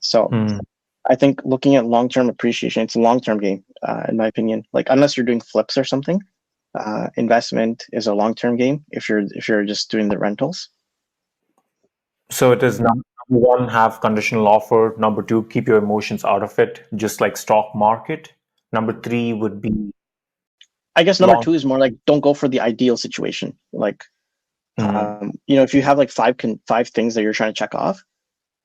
So Mm. I think looking at long-term appreciation, it's a long-term game, in my opinion. Like unless you're doing flips or something, investment is a long-term game if you're just doing the rentals. So it is number one, have conditional offer. Number two, keep your emotions out of it, just like stock market. Number three would be I guess number long. two is more like don't go for the ideal situation. Like Mm. if you have like five things that you're trying to check off,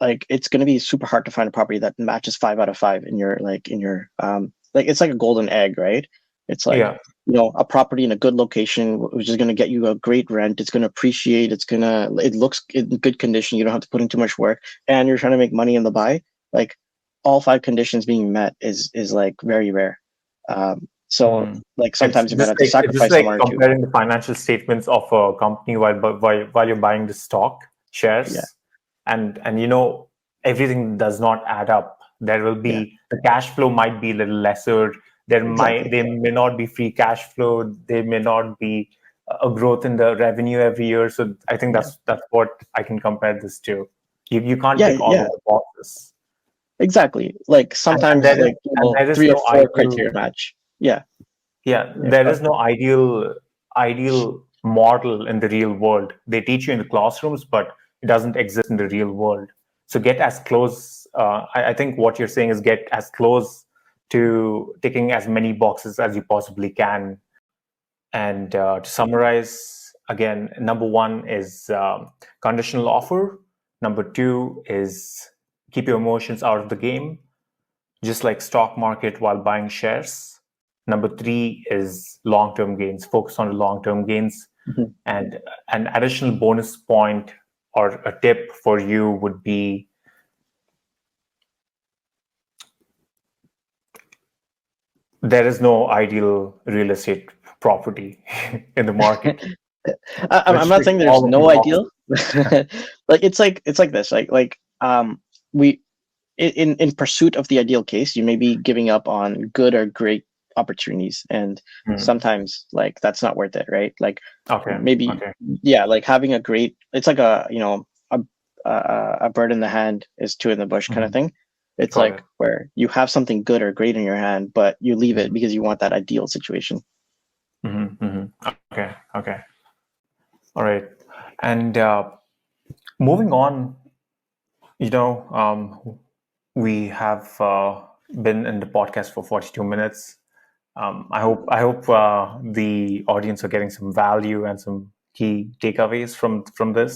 like it's going to be super hard to find a property that matches 5 out of 5 in your like it's like a golden egg, right? It's like Yeah. a property in a good location which is going to get you a great rent. It's going to appreciate. It looks in good condition. You don't have to put in too much work, and you're trying to make money in the buy. Like all five conditions being met is like very rare. So Mm. like sometimes you might have to It's just sacrifice like one or two. comparing the financial statements of a company while you're buying the stock Yeah, shares, and everything does not add up. There will yeah, be the cash flow might be a little lesser. exactly. There may not be free cash flow. There may not be a growth in the revenue every year. So I think Yeah, that's what I can compare this to. You can't yeah, tick all yeah. of the boxes, Exactly. Like and sometimes like there is three or no four ideal. criteria match. Yeah. Yeah, Yeah. there is no ideal model in the real world. They teach you in the classrooms, but it doesn't exist in the real world. So get as close. I think what you're saying is get as close to ticking as many boxes as you possibly can. And to summarize, again, number one is conditional offer. Number two is keep your emotions out of the game, just like stock market while buying shares. Number three is long-term gains. Focus on the long-term gains. Mhm. And an additional bonus point or a tip for you would be there is no ideal real estate property in the market, I'm which not ticks saying there's all of the no boxes. ideal. Like it's like this. Like we in pursuit of the ideal case, you may be giving up on good or great opportunities, and Hmm. sometimes like that's not worth it, right? Like Okay. maybe Okay. yeah, like having a great. It's like a bird in the hand is two in the bush kind of Hmm. thing. It's Got like it. where you have something good or great in your hand, but you leave it Hmm. because you want that ideal situation. Hmm. Hmm. Okay. Okay. All right. And moving on, we have been in the podcast for 42 minutes. I hope the audience are getting some value and some key takeaways from this.